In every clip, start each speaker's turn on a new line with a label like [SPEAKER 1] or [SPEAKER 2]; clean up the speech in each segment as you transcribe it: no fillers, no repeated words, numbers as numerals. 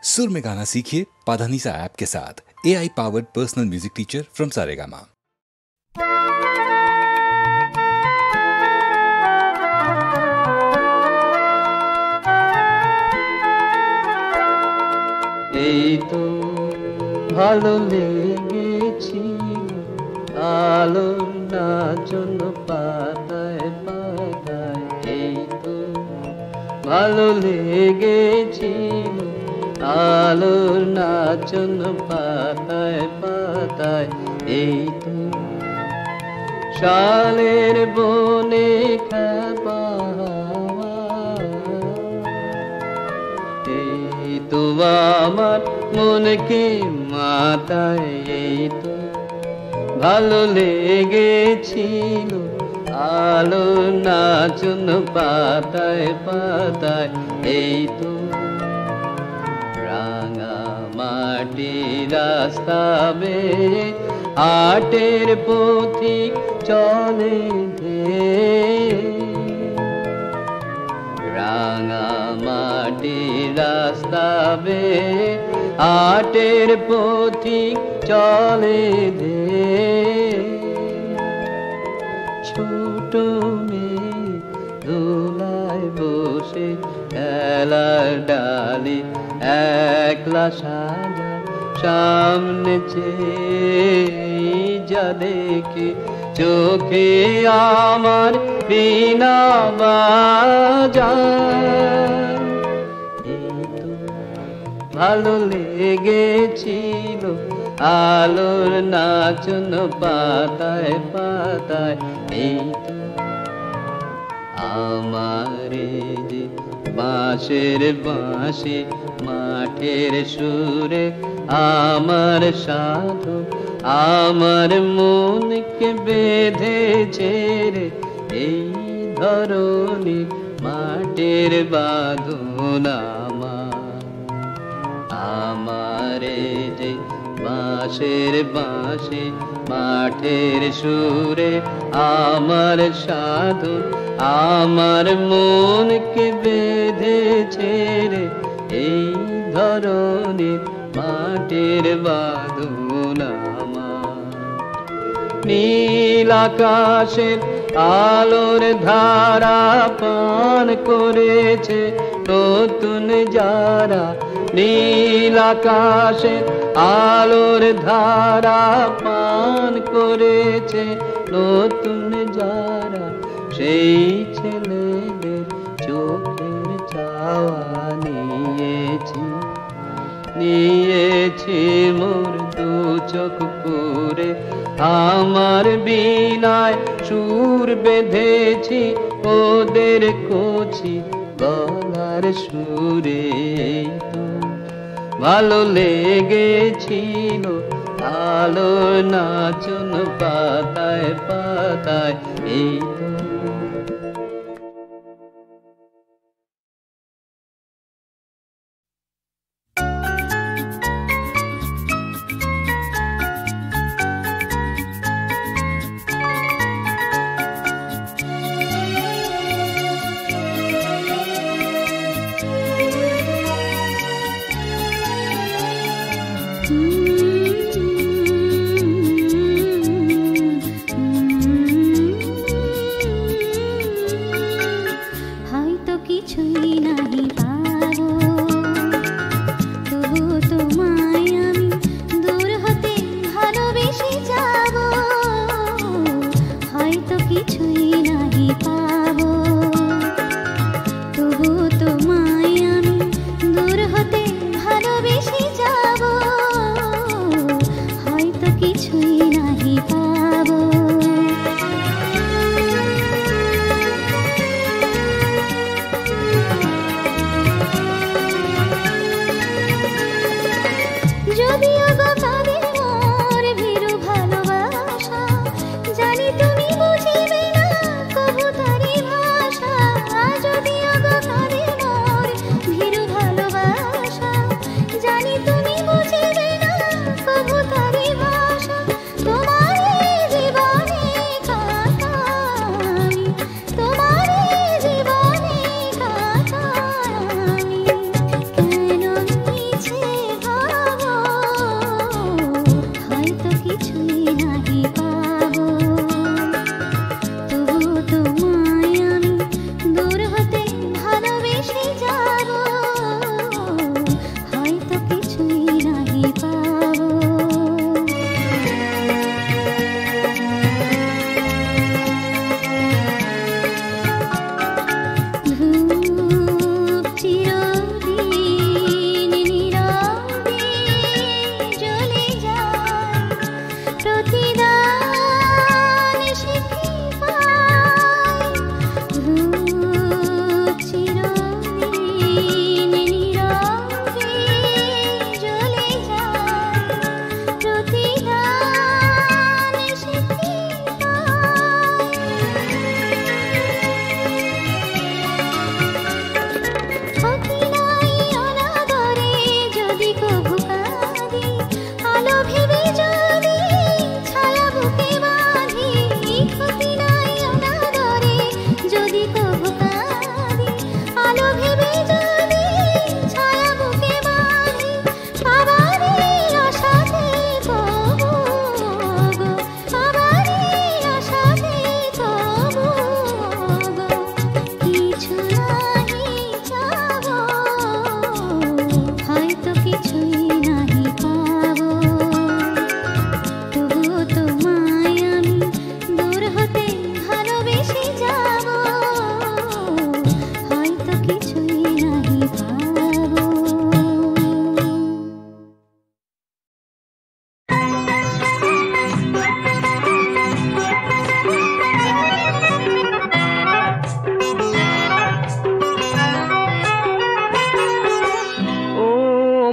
[SPEAKER 1] सुर में गाना सीखिए पाधानीसा ऐप के साथ। AI powered personal music teacher from Saregama.
[SPEAKER 2] এই তো ভালো লেগেছিল আলোর নাচন পাতায় পাতায়, এই তো ভালো লেগেছিল আলোর নাচন পাতায় পাতায়, এই তো শালের বনে খেপা তো আমার মনকে মাতায়, এই তো ভালো লেগেছিল আলো নাচন পাতায় পাতায়, এই তো রাঙা মাটি রাস্তা বেয়ে হাটের পথিক চলে রাঙা মাটি রাস্তা বেয়ে হাটের পথিক চলে ছোট মেয়ে দোলায় বসে খেলার ডালি একলা সাজা সামনে চেয়ে যা দেখে চোখে আমার বিনা বাজায়, এই তো ভালো লেগেছিল আলোর নাচন পাতায় পাতায়, এই তো আমার যে বাঁশের বাঁশি মাঠের সুরে আমার সাধু আমার মনকে বেঁধেছে রে, এই ধরনী মাটির বাঁধন আমার যে বাঁশের বাঁশি মাঠের সুরে আমার সাধু আমার মনকে বেঁধেছে রে, এই ধরনের মাটির বাঁধন আমার। নীল আকাশের আলোর ধারা পান করেছে নতুন যারা, নীল আকাশের আলোর ধারা পান করেছে নতুন যারা, সেই ছেলেদের চোখের চাওয়া নিয়েছি মোর দু চোখ পুরে, আমার বিনায় সুর বেঁধেছি ওদের কচি গলার সুরে, তো ভালো লেগেছিল আলো নাচন পাতায় পাতায়, এই তো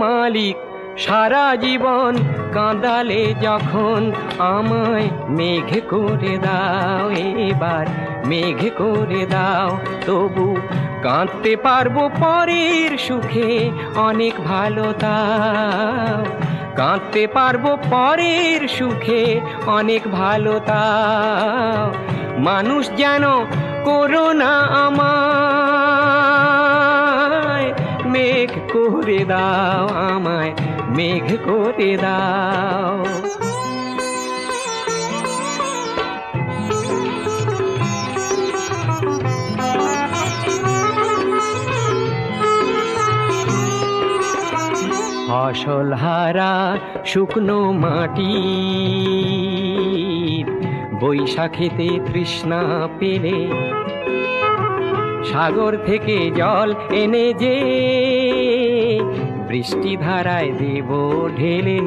[SPEAKER 3] মালিক সারা জীবন কাঁদালে যখন আমায় মেঘ করে দাও, এবার মেঘ করে দাও। তবু কাঁদতে পারবো পরের সুখে অনেক ভালো তাও, কাঁদতে পারবো পরের সুখে অনেক ভালো তাও। মানুষ যেন করো না আমায়, মেঘ করে দাও আমায়, মেঘ করে দাও। ফসল হারা শুকনো মাটি বৈশাখেতে তৃষ্ণা পেলে সাগর থেকে জল এনে যে বৃষ্টি ধারায় দেব ঢেলে।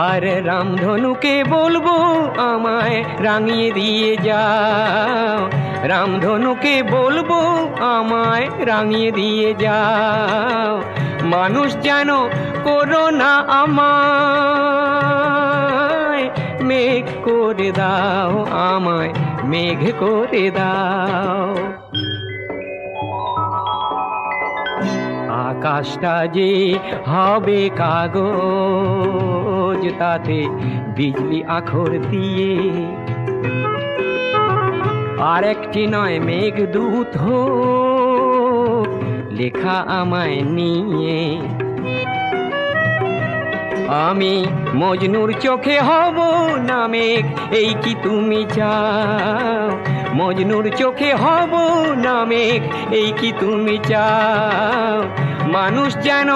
[SPEAKER 3] আর রামধনুকে বলবো আমায় রাঙিয়ে দিয়ে যাও, রামধনুকে বলবো আমায় রাঙিয়ে দিয়ে যাও। মানুষ যেন করো না আমায়, মেঘ করে দাও আমায়, মেঘ করে দাও। আকাশটা যে হবে কাগজ, তাতে বিজলি আখর দিয়ে আর একটি নয় মেঘদূত হোক লেখা আমায় নিয়ে। আমি মজনুর চোখে হব না মেঘ, এই কি তুমি চাও? মজনুর চোখে হব না মেঘ, এই কি তুমি চাও? মানুষ যেন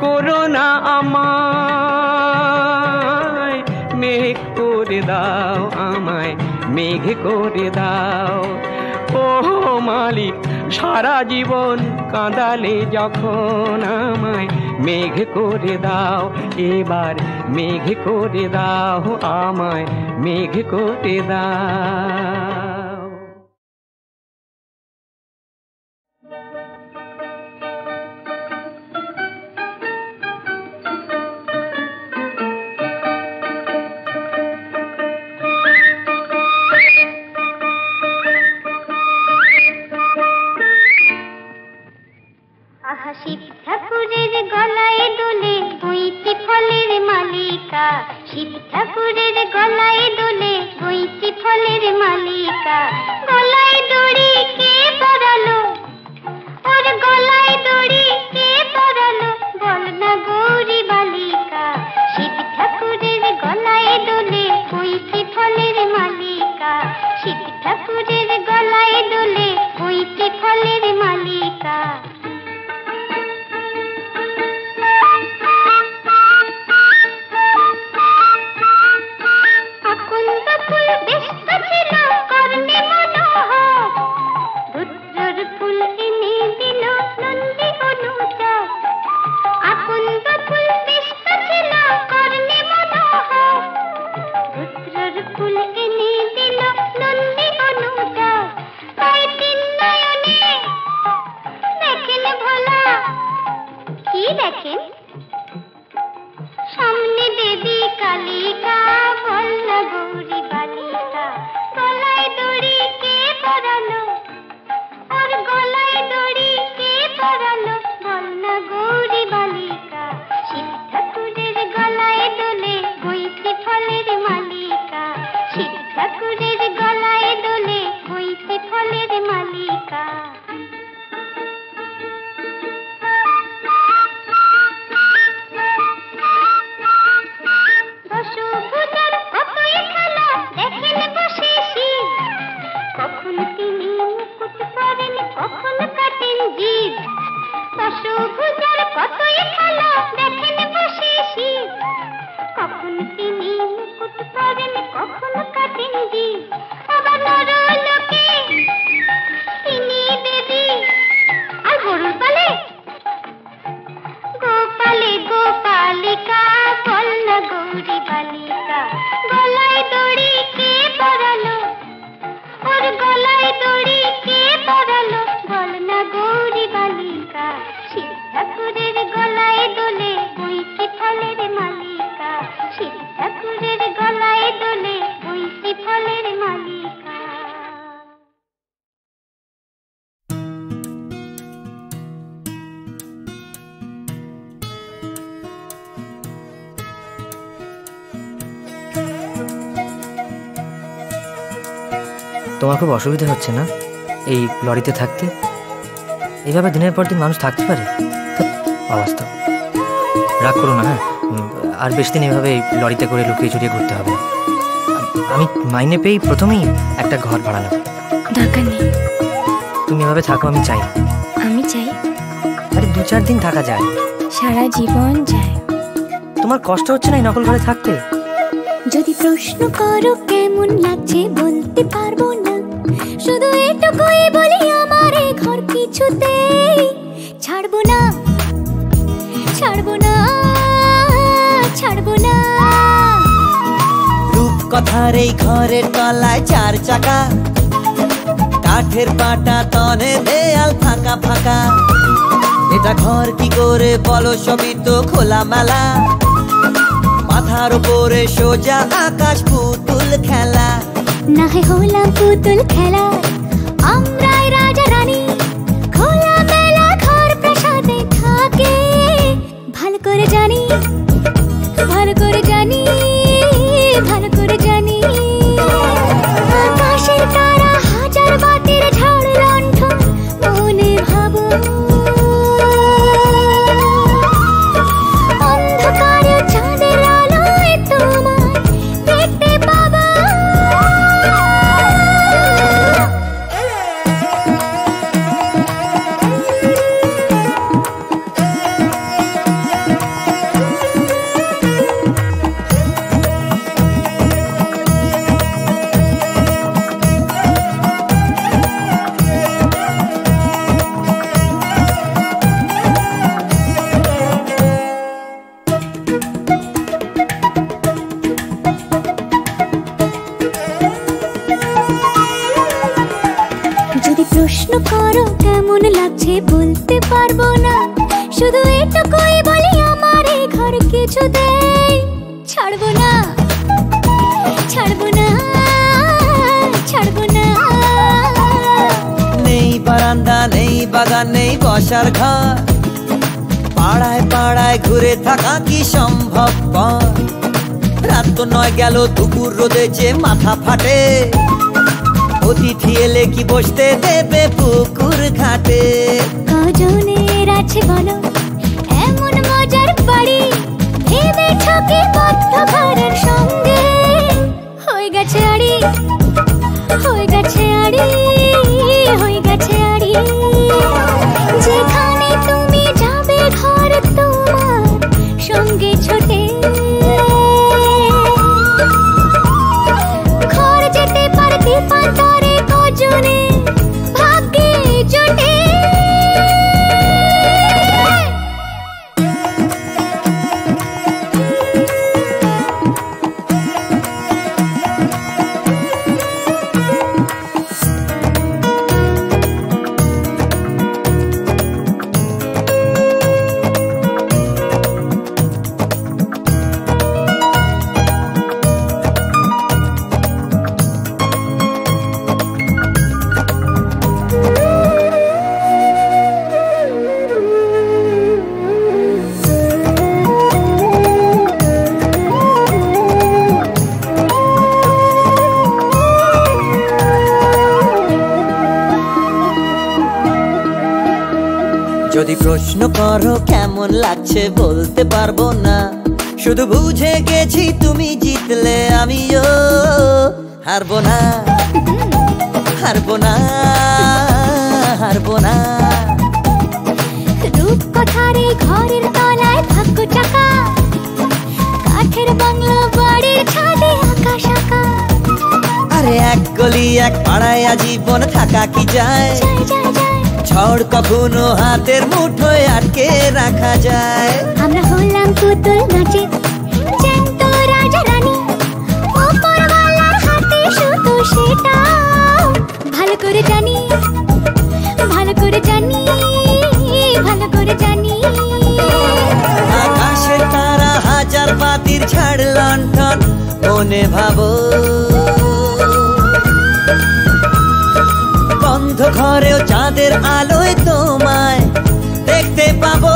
[SPEAKER 3] করো না আমায়, মেঘ করে দাও আমায়, মেঘ করে দাও। ও মালিক সারা জীবন কাঁদালে যখন আমায় মেঘ করে দাও, এবার মেঘ করে দাও আমায়, মেঘ করে দাও।
[SPEAKER 4] শিব ঠাকুরের গলায় দোলে বইটি ফলের মালিকা, শিব ঠাকুরের গলায় দোলে বইটি ফলের মালিকা। গলায় দড়ি কে পরালো, ওর গলায় দড়ি কে পরালো, বল না গৌরী বালিকা। শিব ঠাকুরের গলায় দোলে বইটি ফলের মালিকা, শিব ঠাকুরের গলায় দোলে বইটি ফলের মালিকা। সামনে দেবী কালিকা, বল না গৌরী বালিকা। গলায় দড়ি কে পরালো, ওর গলায় দড়ি কে পরালো, বল না গৌরী বালিকা। শিব ঠাকুরের গলায় দোলে বইটি ফলের মালিকা, শিব ঠাকুরের গলায় দোলে বইটি ফলের মালিকা।
[SPEAKER 5] তোমার খুব অসুবিধা হচ্ছে না এই লরিতে থাকতে? এইভাবে দিনের পর দিন মানুষ থাকতে পারে? অবাস্তব। রাগ করো না। হ্যাঁ, আর বেশি দিন এভাবে লরিতে করে লুকিয়ে চুরিয়ে ঘুরতে হবে না। আমি মাইনে পেয়েই প্রথমেই একটা ঘর ভাড়া নেব।
[SPEAKER 6] দরকার নেই।
[SPEAKER 5] তুমি এভাবে থাকো, আমি চাই।
[SPEAKER 6] আমি চাই।
[SPEAKER 5] আরে 2-4 দিন থাকা যায়।
[SPEAKER 6] সারা জীবন যায়।
[SPEAKER 5] তোমার কষ্ট হচ্ছে না এই নকল ঘরে থাকতে?
[SPEAKER 6] যদি প্রশ্ন করো কেমন লাগছে বলতে পারবো না, শুধু এটুকুই বলি আমার এই ঘর কিছুতেই ছাড়বো না, ছাড়বো না, ছাড়বো না।
[SPEAKER 7] রূপকথার এই ঘরের তলায় 4 চাকা, কাঠের পাটা তনে দেয়াল ফাঁকা ফাঁকা। এটা ঘর কি করে বলো, সবই তো খোলা মেলা। মাথার উপরে সোজা আকাশ, পুতুল খেলা।
[SPEAKER 6] না হয় হলাম পুতুল খেলা, আমরাই রাজা রানী। খোলা মেলা ঘর প্রাসাদে থাকে, ভালো করে জানি, ভালো করে জানি, ভালো করে জানি। আকাশের তারা হাজার বাতির ঝাড় লণ্ঠন, মনে ভাবো অন্ধকারে চাঁদের আলোয় তোমায় দেখতে পাবো। যদি প্রশ্ন করো কেমন লাগছে বলতে পারবো না, শুধু এটুকুই বলি আমার এই ঘর কিছুতেই ছাড়বো না, ছাড়বো না, ছাড়বো না।
[SPEAKER 7] নেই বারান্দা, নেই বাগান, নেই বসার ঘর। পাড়ায় পাড়ায় ঘুরে থাকা কি সম্ভব? রাত তো 9 গেল, দুপুর রোদে যে মাথা ফাটে। অতিথি এলে কি বসতে দেবে পুকুর ঘাটে?
[SPEAKER 6] কজনের আছে বলো এমন মজার বাড়ি, ভেবেছ কি বদ্ধ ঘরের সঙ্গে হয়ে গেছে আড়ি, হয়ে গেছে আড়ি, হয়ে গেছে আড়ি। যেখানে তুমি যাবে ঘর তোমার সঙ্গে ছোটে, ঘর যেতে পারতে পারে কজনে ভাগ্যে জোটে।
[SPEAKER 7] যদি প্রশ্ন করো কেমন লাগছে বলতে পারবো না, শুধু বুঝে গেছি তুমি জিতলে আমিও হারবো না, হারবো না, হারবো না।
[SPEAKER 6] রূপকথার এই ঘরের তলায় ভাগ্য চাকা, কাঠের বাংলো বাড়ির ছাদে আকাশ আঁকা।
[SPEAKER 7] আরে এক গলি এক পাড়ায় আজীবন থাকা কি যায়? ঝড় কখনো হাতের মুঠোয় আটকে রাখা যায়।
[SPEAKER 6] আমরা হলাম পুতুল নাচে জ্যান্ত রাজা রানী, ওপরওয়ালার হাতে শুধু সেটা ভালো করে জানি, ভালো করে জানি, ভালো করে জানি।
[SPEAKER 7] আকাশের তারা হাজার বাতির ঝাড় লণ্ঠন, মনে ভাবো বন্ধ ঘরেও চাঁদের আলোয় তোমায় দেখতে পাবো।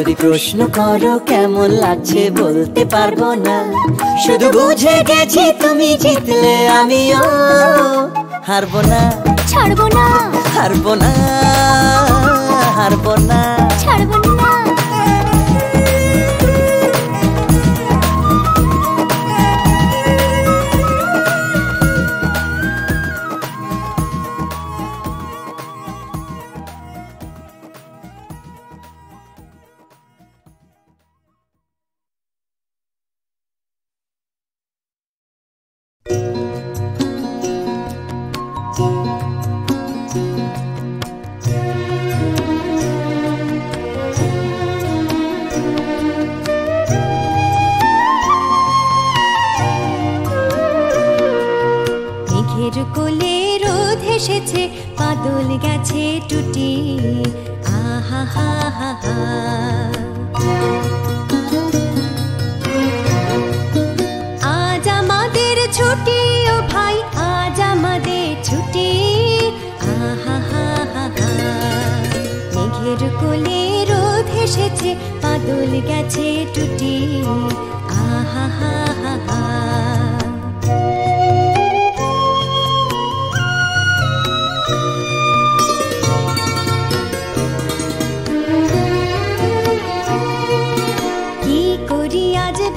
[SPEAKER 7] যদি প্রশ্ন করো কেমন লাগছে বলতে পারবো না, শুধু বুঝে গেছি তুমি জিতলে আমিও হারবো না,
[SPEAKER 6] ছাড়বো না,
[SPEAKER 7] হারবো না, হারবো না,
[SPEAKER 6] ছাড়বো না। কোলে রোদ হেসেছে, বাদল গেছে টুটি, আহা হা হা হা। আজ আমাদের ছুটি ও ভাই, আজ আমাদের ছুটি, আহা হা হা হা। মেঘের কোলে রোদ হেসেছে, বাদল গেছে টুটি, আহা হা হা হা।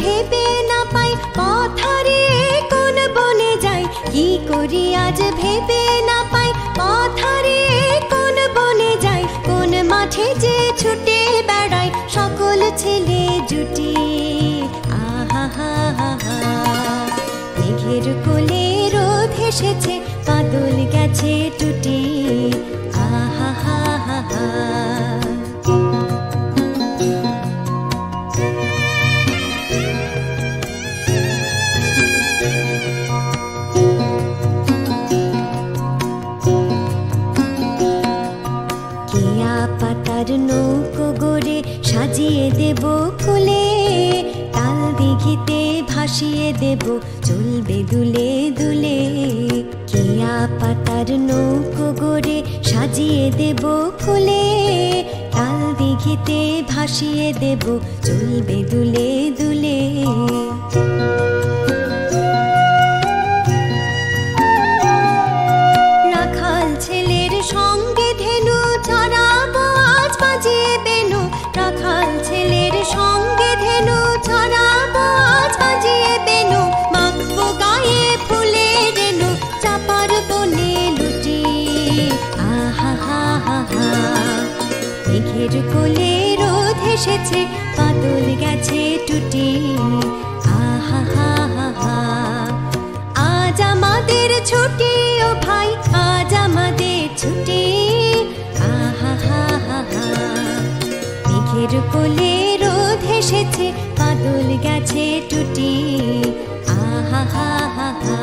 [SPEAKER 6] ভেবে না পাই পথ হারিয়ে কোন বনে যাই, কি করি আজ ভেবে না পাই পথ হারিয়ে কোন বনে যাই, কোন মাঠে যে ছুটে বেড়াই সকল ছেলে জুটি, আহা হা হা হা। মেঘের কোলে রোদ হেসেছে, বাদল গেছে টুটি, আহা হা হা হা। নৌকো গড়ে সাজিয়ে দেব ফুলে, তাল দিঘিতে ভাসিয়ে দেব চলবে দুলে দুলে। কেয়া পাতার নৌকো গড়ে সাজিয়ে দেব ফুলে, তাল দিঘিতে ভাসিয়ে দেব চলবে দুলে দুলে। রাখাল ছেলের সঙ্গে ধেনু চড়াবো আজ বাজিয়ে বেনু, রাখাল ছেলের সঙ্গে ধেনু চড়াবো আজ বাজিয়ে বেনু, মাখবো গায়ে ফুলে রেনু চাপার বনে লুটি, আহা হা হা হা। মেঘের কোলে রোদ হেসেছে, বাদল গেছে টুটি, আহা হা হা হা। আজ আমাদের ছুটি ও ভাই, আজ আমাদের ছুটি, আহা হা হা হা। মেঘের কোলে রোদ হেসেছে, বাদল গেছে টুটি, আহা হা হা হা।